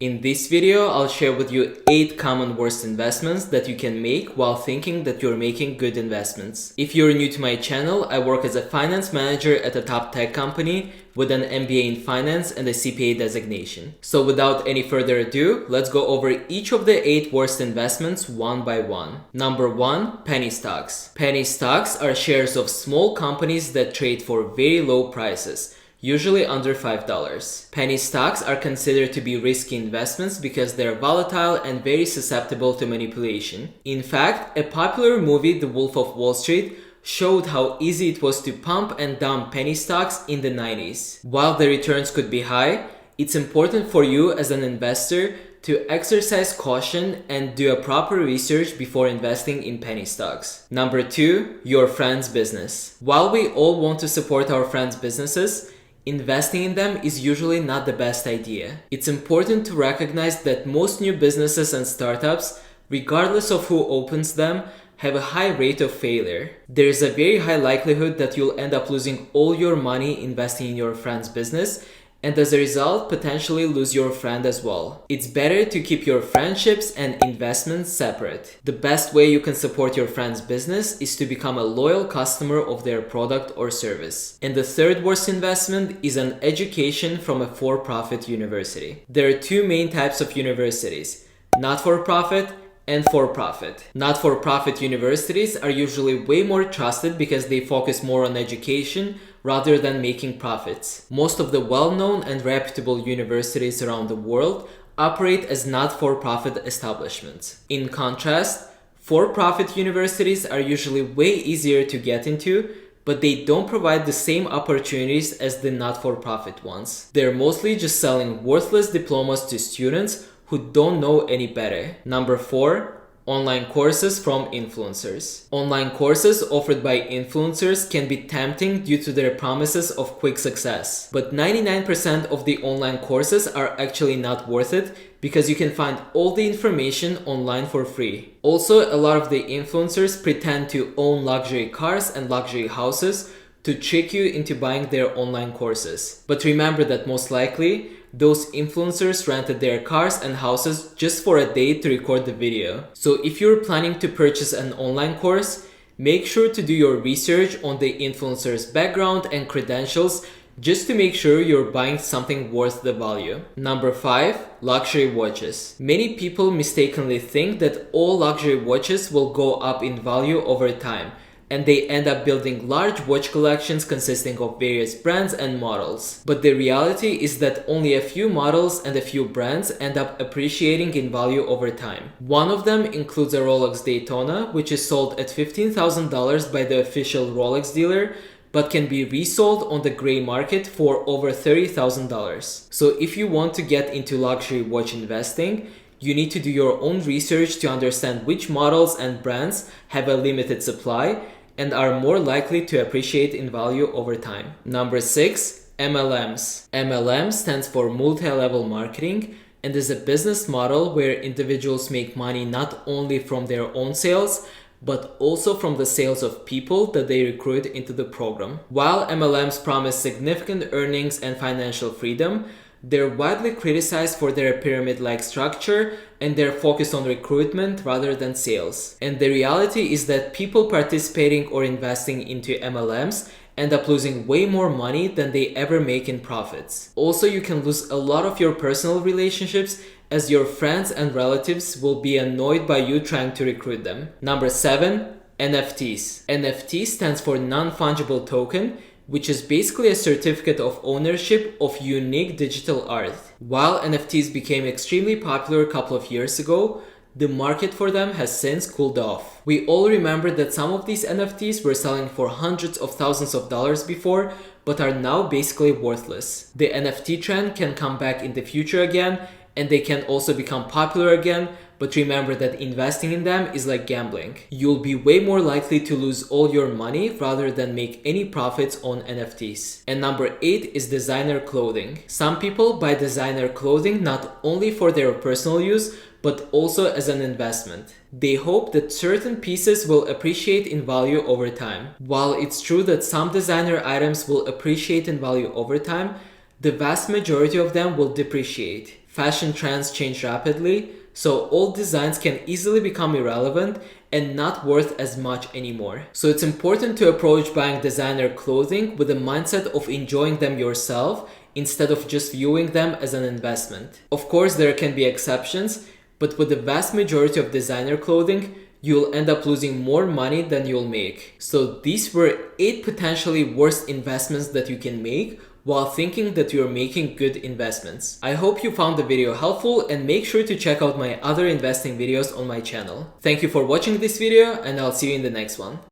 In this video, I'll share with you 8 common worst investments that you can make while thinking that you're making good investments. If you're new to my channel, I work as a finance manager at a top tech company with an MBA in finance and a CPA designation. So without any further ado, let's go over each of the 8 worst investments one by one. Number 1, penny stocks. Penny stocks are shares of small companies that trade for very low prices, usually under $5. Penny stocks are considered to be risky investments because they're volatile and very susceptible to manipulation. In fact, a popular movie, The Wolf of Wall Street, showed how easy it was to pump and dump penny stocks in the 90s. While the returns could be high, it's important for you as an investor to exercise caution and do a proper research before investing in penny stocks. Number 2, your friend's business. While we all want to support our friends' businesses, investing in them is usually not the best idea. It's important to recognize that most new businesses and startups, regardless of who opens them, have a high rate of failure. There is a very high likelihood that you'll end up losing all your money investing in your friend's business, and as a result, potentially lose your friend as well. It's better to keep your friendships and investments separate. The best way you can support your friend's business is to become a loyal customer of their product or service. And the third worst investment is an education from a for-profit university. There are 2 main types of universities: not-for-profit and for-profit. Not-for-profit universities are usually way more trusted because they focus more on education rather than making profits. Most of the well-known and reputable universities around the world operate as not-for-profit establishments. In contrast, for-profit universities are usually way easier to get into, but they don't provide the same opportunities as the not-for-profit ones. They're mostly just selling worthless diplomas to students who don't know any better. Number 4, online courses from influencers. Online courses offered by influencers can be tempting due to their promises of quick success. But 99% of the online courses are actually not worth it because you can find all the information online for free. Also, a lot of the influencers pretend to own luxury cars and luxury houses to trick you into buying their online courses. But remember that most likely, those influencers rented their cars and houses just for a day to record the video. So if you're planning to purchase an online course, make sure to do your research on the influencer's background and credentials just to make sure you're buying something worth the value. Number 5, luxury watches. Many people mistakenly think that all luxury watches will go up in value over time, and they end up building large watch collections consisting of various brands and models. But the reality is that only a few models and a few brands end up appreciating in value over time. One of them includes a Rolex Daytona, which is sold at $15,000 by the official Rolex dealer, but can be resold on the gray market for over $30,000. So if you want to get into luxury watch investing, you need to do your own research to understand which models and brands have a limited supply and are more likely to appreciate in value over time. Number 6, MLMs. MLM stands for multi-level marketing and is a business model where individuals make money not only from their own sales, but also from the sales of people that they recruit into the program. While MLMs promise significant earnings and financial freedom, they're widely criticized for their pyramid-like structure and their focus on recruitment rather than sales. And the reality is that people participating or investing into MLMs end up losing way more money than they ever make in profits. Also, you can lose a lot of your personal relationships as your friends and relatives will be annoyed by you trying to recruit them. Number 7, NFTs. NFT stands for non-fungible token, which is basically a certificate of ownership of unique digital art. While NFTs became extremely popular a couple of years ago, the market for them has since cooled off. We all remember that some of these NFTs were selling for hundreds of thousands of dollars before, but are now basically worthless. The NFT trend can come back in the future again, and they can also become popular again, but remember that investing in them is like gambling. You'll be way more likely to lose all your money rather than make any profits on NFTs. And number 8 is designer clothing. Some people buy designer clothing not only for their personal use, but also as an investment. They hope that certain pieces will appreciate in value over time. While it's true that some designer items will appreciate in value over time, the vast majority of them will depreciate. fashion trends change rapidly, so old designs can easily become irrelevant and not worth as much anymore. So it's important to approach buying designer clothing with a mindset of enjoying them yourself instead of just viewing them as an investment. Of course, there can be exceptions, but with the vast majority of designer clothing, you'll end up losing more money than you'll make. So these were 8 potentially worst investments that you can make while thinking that you're making good investments. I hope you found the video helpful, and make sure to check out my other investing videos on my channel. Thank you for watching this video, and I'll see you in the next one.